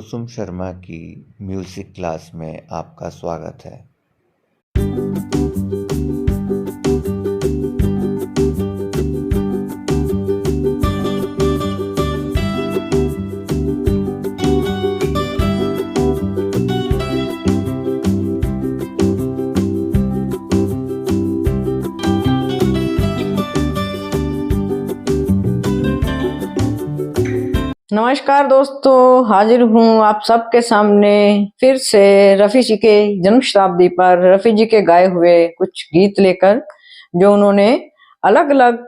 कुसुम शर्मा की music class में आपका स्वागत है। नमस्कार दोस्तों, हाजिर हूँ आप सबके सामने फिर से रफ़ी जी के जन्म शताब्दी पर रफ़ी जी के गाए हुए कुछ गीत लेकर, जो उन्होंने अलग अलग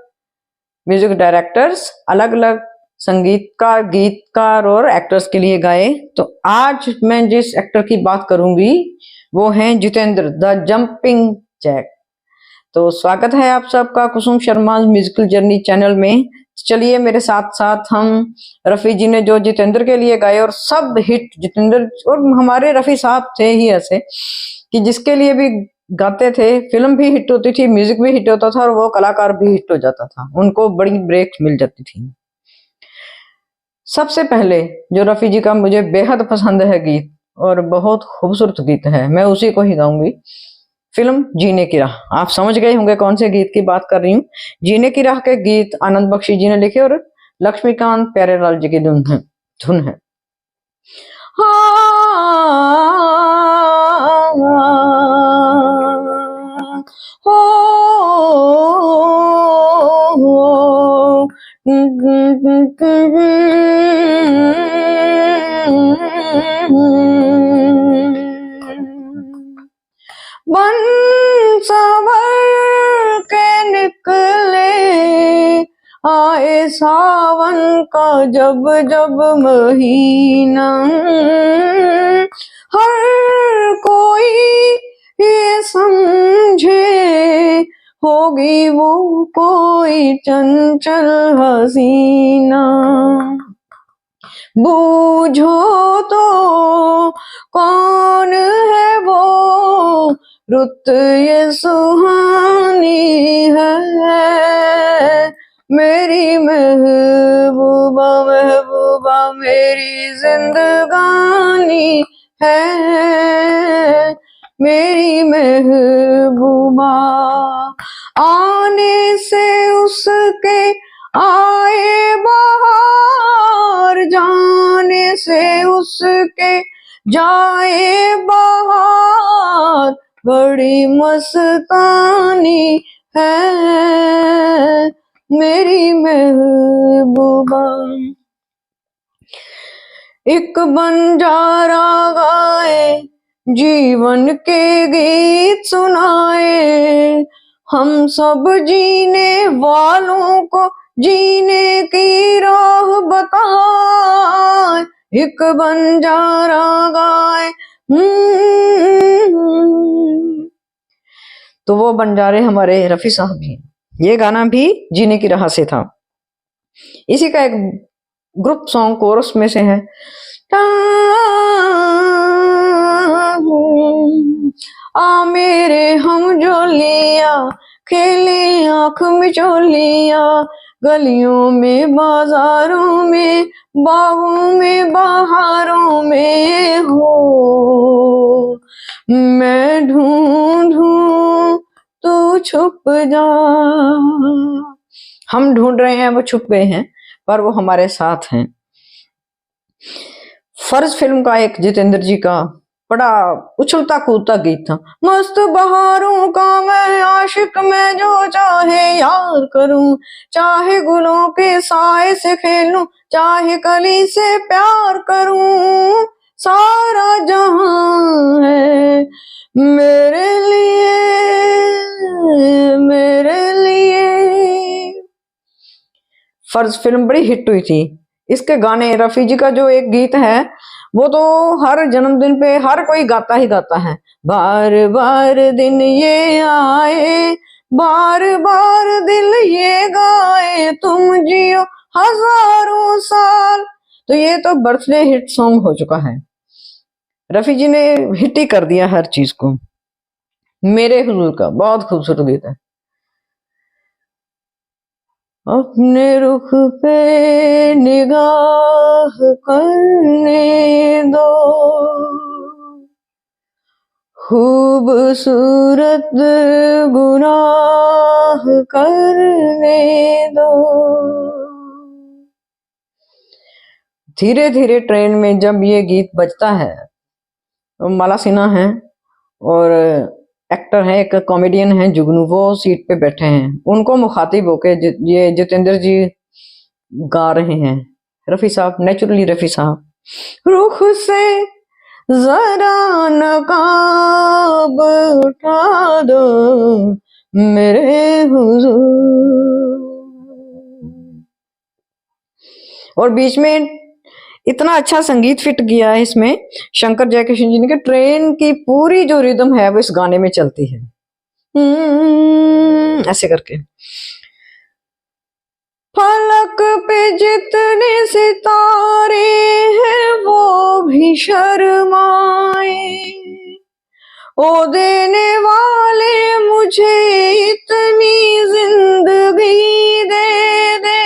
म्यूजिक डायरेक्टर्स, अलग अलग संगीतकार, गीतकार और एक्टर्स के लिए गाए। तो आज मैं जिस एक्टर की बात करूंगी वो हैं जितेंद्र द जंपिंग जैक। तो स्वागत है आप सबका कुसुम शर्मा म्यूजिकल जर्नी चैनल में। चलिए मेरे साथ साथ हम रफ़ी जी ने जो जितेंद्र के लिए गाए, और सब हिट जितेंद्र, और हमारे रफ़ी साहब थे ही ऐसे कि जिसके लिए भी गाते थे फिल्म भी हिट होती थी, म्यूजिक भी हिट होता था और वो कलाकार भी हिट हो जाता था, उनको बड़ी ब्रेक मिल जाती थी। सबसे पहले जो रफ़ी जी का मुझे बेहद पसंद है गीत, और बहुत खूबसूरत गीत है, मैं उसी को ही गाऊंगी। फिल्म जीने की राह, आप समझ गए होंगे कौन से गीत की बात कर रही हूँ। जीने की राह के गीत आनंद बख्शी जी ने लिखे और लक्ष्मीकांत प्यारेलाल जी की धुन है। बन संवर के निकले आए सावन का जब जब महीना, हर कोई ये समझे होगी वो कोई चंचल हसीना। बूझो तो कौन है वो रुत ये सुहानी है, मेरी महबूबा महबूबा मेरी जिंदगानी है, मेरी महबूबा। आने से उसके आए बाहर, जाने से उसके जाए बाहर, बड़ी मस्तानी है, मेरी महबूबा। एक बंजारा गाए जीवन के गीत सुनाए, हम सब जीने वालों को जीने की राह बताए। एक बंजारा गाए। तो वो बंजारे हमारे रफ़ी साहब भी। ये गाना भी जीने की राह से था। इसी का एक ग्रुप सॉन्ग कोरस में से है। आ मेरे हम जोलिया खेले आँख मिचोलिया, गलियों में बाजारों में बागों में बहारों में हो, मैं ढूंढूं तू छुप जा। हम ढूंढ रहे हैं, वो छुप गए हैं, पर वो हमारे साथ हैं। फर्ज फिल्म का एक जितेंद्र जी का बड़ा उछलता कूदता गीत था। मस्त बहारों का मैं आशिक, मैं जो चाहे यार करूं, चाहे गुलों के साए से खेलूं, चाहे कली से प्यार करूं, सारा जहां है मेरे लिए, मेरे लिए। फर्ज फिल्म बड़ी हिट हुई थी। इसके गाने, रफ़ी जी का जो एक गीत है वो तो हर जन्मदिन पे हर कोई गाता ही गाता है। बार बार दिन ये आए, बार बार दिल ये गाए, तुम जियो हजारों साल। तो ये तो बर्थडे हिट सॉन्ग हो चुका है। रफ़ी जी ने हिट ही कर दिया हर चीज को। मेरे हुजूर का बहुत खूबसूरत गीत है। अपने रुख पे निगाह करने खूबसूरत गुनाह करने दो। धीरे धीरे ट्रेन में जब ये गीत बजता है, माला सिन्हा है और एक्टर है, एक कॉमेडियन है जुगनू, वो सीट पे बैठे हैं। उनको मुखातिब होके ये जितेंद्र जी गा रहे हैं। रफी साहब, नेचुरली रफी साहब, रुख से जरा नकाब उठा दो मेरे हुजूर। और बीच में इतना अच्छा संगीत फिट किया है इसमें शंकर जयकिशन जी ने कि ट्रेन की पूरी जो रिदम है वो इस गाने में चलती है, ऐसे करके। फलक पे जितने सितारे हैं वो भी शर्माए, ओ देने वाले मुझे इतनी जिंदगी दे दे,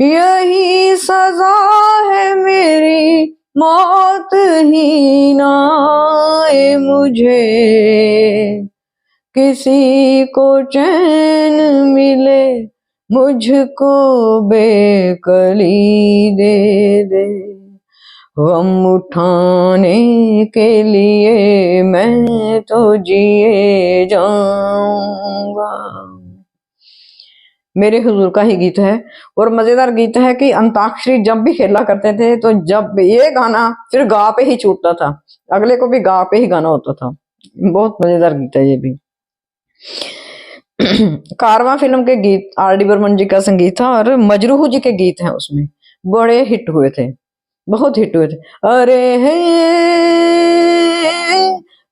यही सजा है मेरी मौत ही ना आए मुझे, किसी को चैन मिले मुझको बेकली दे दे, गम उठाने के लिए मैं तो जिए जाऊंगा। मेरे हुजूर का ही गीत है। और मजेदार गीत है कि अंताक्षरी जब भी खेला करते थे तो जब ये गाना फिर गा पे ही छूटता था, अगले को भी गा पे ही गाना होता था। बहुत मजेदार गीत है ये भी। कारवां फिल्म के गीत R.D. बर्मन जी का संगीत था और मजरूह जी के गीत हैं उसमें, बड़े हिट हुए थे, बहुत हिट हुए थे। अरे है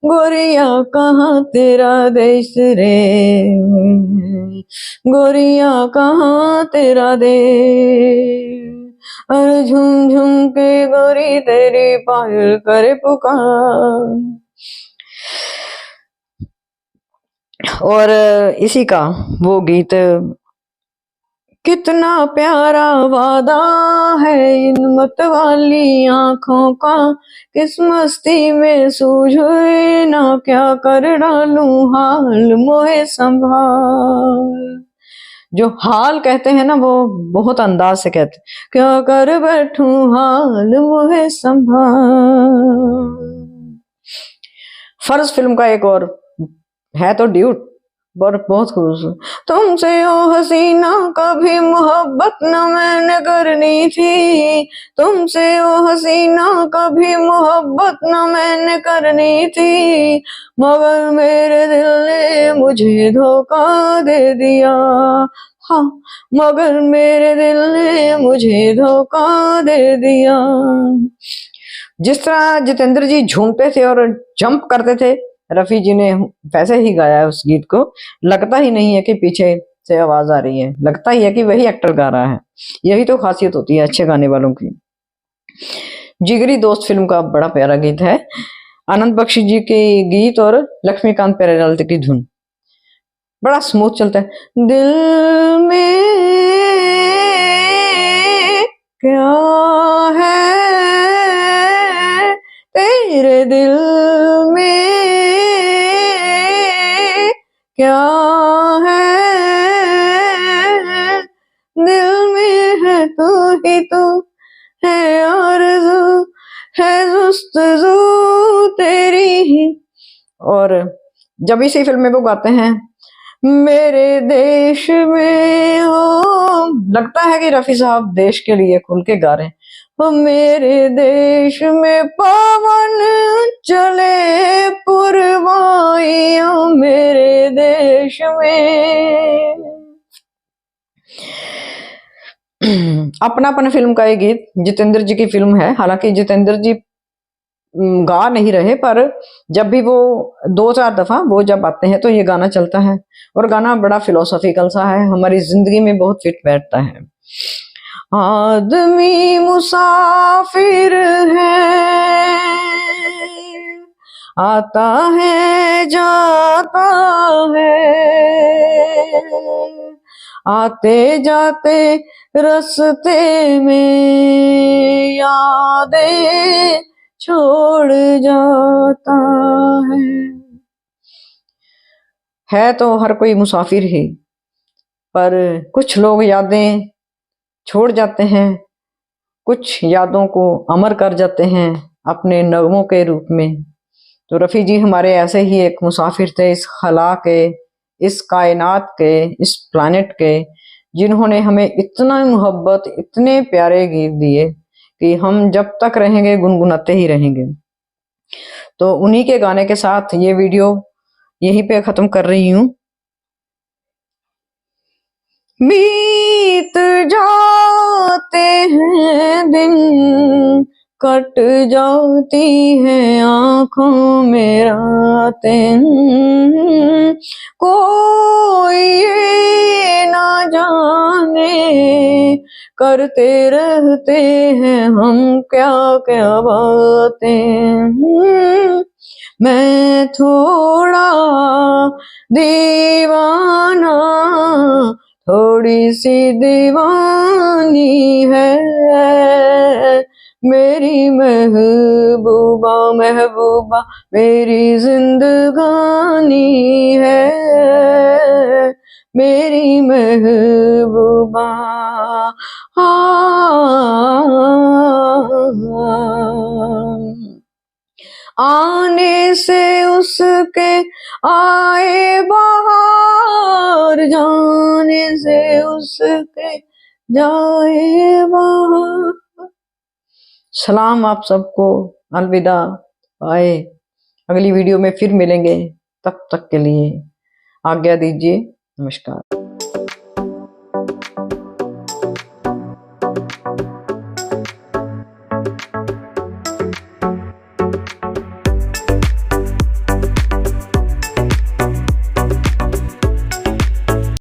गोरिया कहाँ तेरा देश रे, गोरिया कहाँ तेरा देश, अरे झूम झूम के गोरी तेरी पायल करे पुकार। और इसी का वो गीत, कितना प्यारा वादा है इन मत वाली आंखों का, किस मस्ती में सूझे ना क्या कर डालूं हाल मोहे संभाल। जो हाल कहते हैं ना वो बहुत अंदाज से कहते, क्या कर बैठूं हाल मोहे संभाल। फर्ज फिल्म का एक और है तो ड्यूट, बहुत खूबसूरत। तुमसे ओ हसीना कभी मोहब्बत न मैंने करनी थी, तुमसे ओ हसीना कभी मोहब्बत न मैंने करनी थी, मगर मेरे दिल ने मुझे धोखा दे दिया, हाँ मगर मेरे दिल ने मुझे धोखा दे दिया। जिस तरह जितेंद्र जी झूमते थे और जंप करते थे, रफी जी ने वैसे ही गाया है उस गीत को। लगता ही नहीं है कि पीछे से आवाज आ रही है, लगता ही है कि वही एक्टर गा रहा है। यही तो खासियत होती है अच्छे गाने वालों की। जिगरी दोस्त फिल्म का बड़ा प्यारा गीत है, आनंद बख्शी जी के गीत और लक्ष्मीकांत प्यारेलाल की धुन, बड़ा स्मूथ चलता है। दिल में क्या है तेरे दिल में क्या है, दिल में है तू ही तू, है आरज़ू है जुस्तजू तेरी ही। और जब इसी फिल्म में वो गाते हैं मेरे देश में हो, लगता है कि रफी साहब देश के लिए खुल के गा रहे हैं। हो मेरे देश में पवन चले पुरवाइया, मेरे देश में। अपनापन फिल्म का ये गीत जितेंद्र जी की फिल्म है, हालांकि जितेंद्र जी गा नहीं रहे, पर जब भी वो 2-4 दफा वो जब आते हैं तो ये गाना चलता है। और गाना बड़ा फिलोसॉफिकल सा है, हमारी जिंदगी में बहुत फिट बैठता है। आदमी मुसाफिर है, आता है जाता है, आते जाते रस्ते में यादें छोड़ जाता है तो हर कोई मुसाफिर ही, पर कुछ लोग यादें छोड़ जाते हैं, कुछ यादों को अमर कर जाते हैं अपने नगमों के रूप में। तो रफ़ी जी हमारे ऐसे ही एक मुसाफिर थे इस खला के, इस कायनात के, इस प्लानेट के, जिन्होंने हमें इतना मोहब्बत, इतने प्यारे गीत दिए कि हम जब तक रहेंगे गुनगुनाते ही रहेंगे। तो उन्हीं के गाने के साथ ये वीडियो यहीं पे ख़त्म कर रही हूँ। बीत जाते हैं दिन, कट जाती है आँखों में रातें, कोई ये ना जाने करते रहते हैं हम क्या क्या बातें। मैं थोड़ा दीवाना, थोड़ी सी दीवानी है मेरी महबूबा, महबूबा मेरी जिंदगानी है मेरी महबूबा। आने से उसके आए बाहर, जाने से उसके जाए बाहर। सलाम आप सबको, अलविदा, बाय। अगली वीडियो में फिर मिलेंगे, तब तक के लिए आज्ञा दीजिए, नमस्कार।